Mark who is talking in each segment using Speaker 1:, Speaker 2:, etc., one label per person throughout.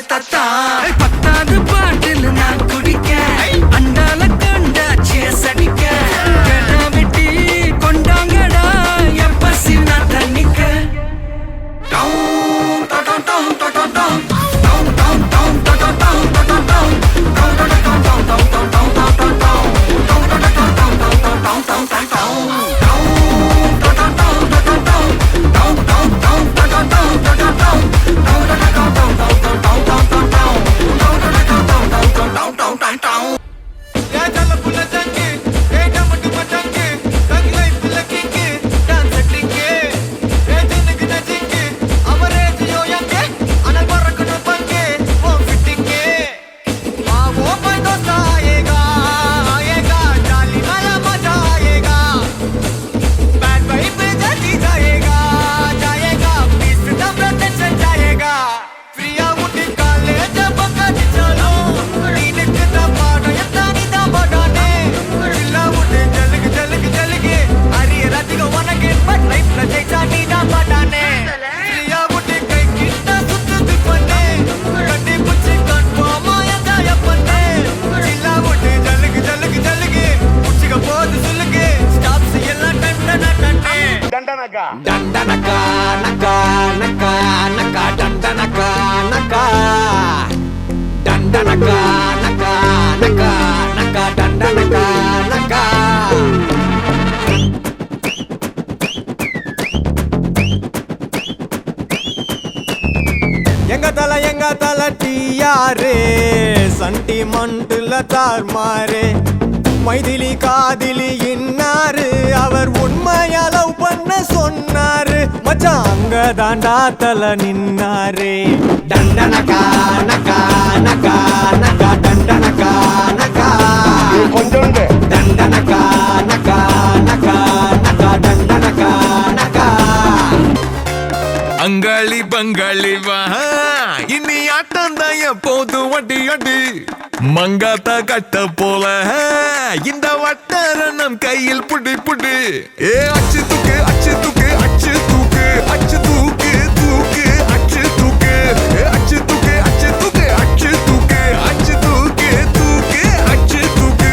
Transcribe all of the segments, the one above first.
Speaker 1: தத்தா பத்தாவது பாட்டில் நான் குடிக்க அண்டால கண்டாச்சிய சடிக்க கடா வெட்டி கொண்டாங்கடா என் பசி நான் தண்ணிக்க down down down down down
Speaker 2: Dandanaka, naka, naka, naka, dandanaka, naka. Dandanaka, naka, naka, naka, dandanaka, naka. எங்க தல டியாரே சண்டிமண்டுல தார்மாரே மைதிலி காதிலி இன்னாரு அவர் உண்மையா லவ் பண்ண சொன்னாரு மச்சான் அங்க தாண்டா தல நின்னாரே டண்டனகா நகா நகா நகா டண்டனகா நகா கொஞ்சம் டண்டனகா நகா நகா நகா டண்டனகா நகா
Speaker 3: அங்காளி பங்காளி வா இனி ஆட்டம் தான் எப்போது வட்டி அடி மங்காத்தா கட்ட போல இந்த வட்டாரணம் கையில் புடி புடி ஏ அச்சு தூக்கு அச்சு தூக்கு அச்சு தூக்கு அச்சு தூக்கு தூக்கு அச்சு தூக்கு அச்சு தூக்கு அச்சு தூக்கு அச்சு தூக்கு அச்சு தூக்கு தூக்கு அச்சு தூக்கு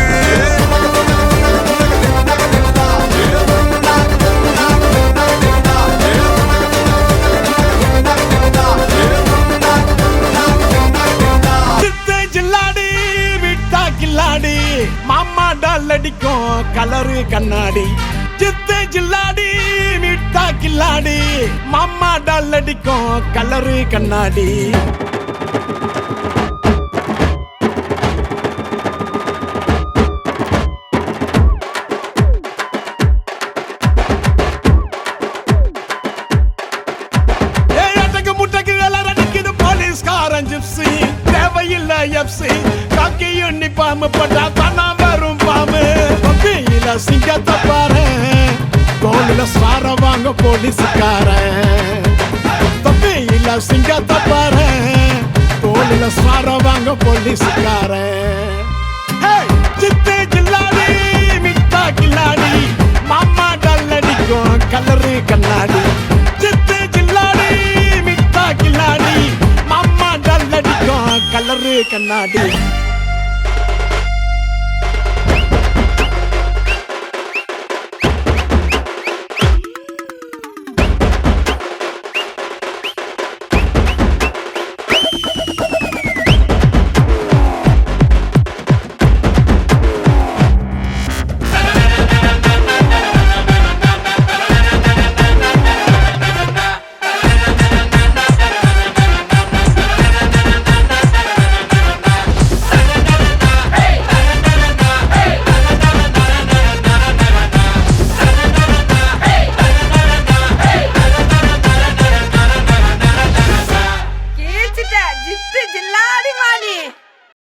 Speaker 4: மாமா டால் அடிக்கும் கலரு கண்ணாடி சித்து ஜில்லாடி மிட்டா கில்லாடி மாமா டால் அடிக்கும் கலரு கண்ணாடி முட்டைக்கு எல்லாம் அடிக்குது போலீஸ்காரன் ஜிப்சி தேவையில்லை எப்சி காக்கி யூனிஃபார்ம் போட்டா தானா வரும் பாம்பு பப்பியில சிங்கத்தை பாரு தோளில ஸ்வார வாங்க போலீஸ்காரன் பப்பியில சிங்கத்தை பாரு தோளில ஸ்வார வாங்க போலீஸ்காரன் சித்து ஜில்லாடி மிட்டா கில்லாடி மாமா டல் அடிக்கும் கலரு கண்ணாடி சித்து ஜில்லாடி மிட்டா கில்லாடி மாமா டல் அடிக்கும் கலரு கண்ணாடி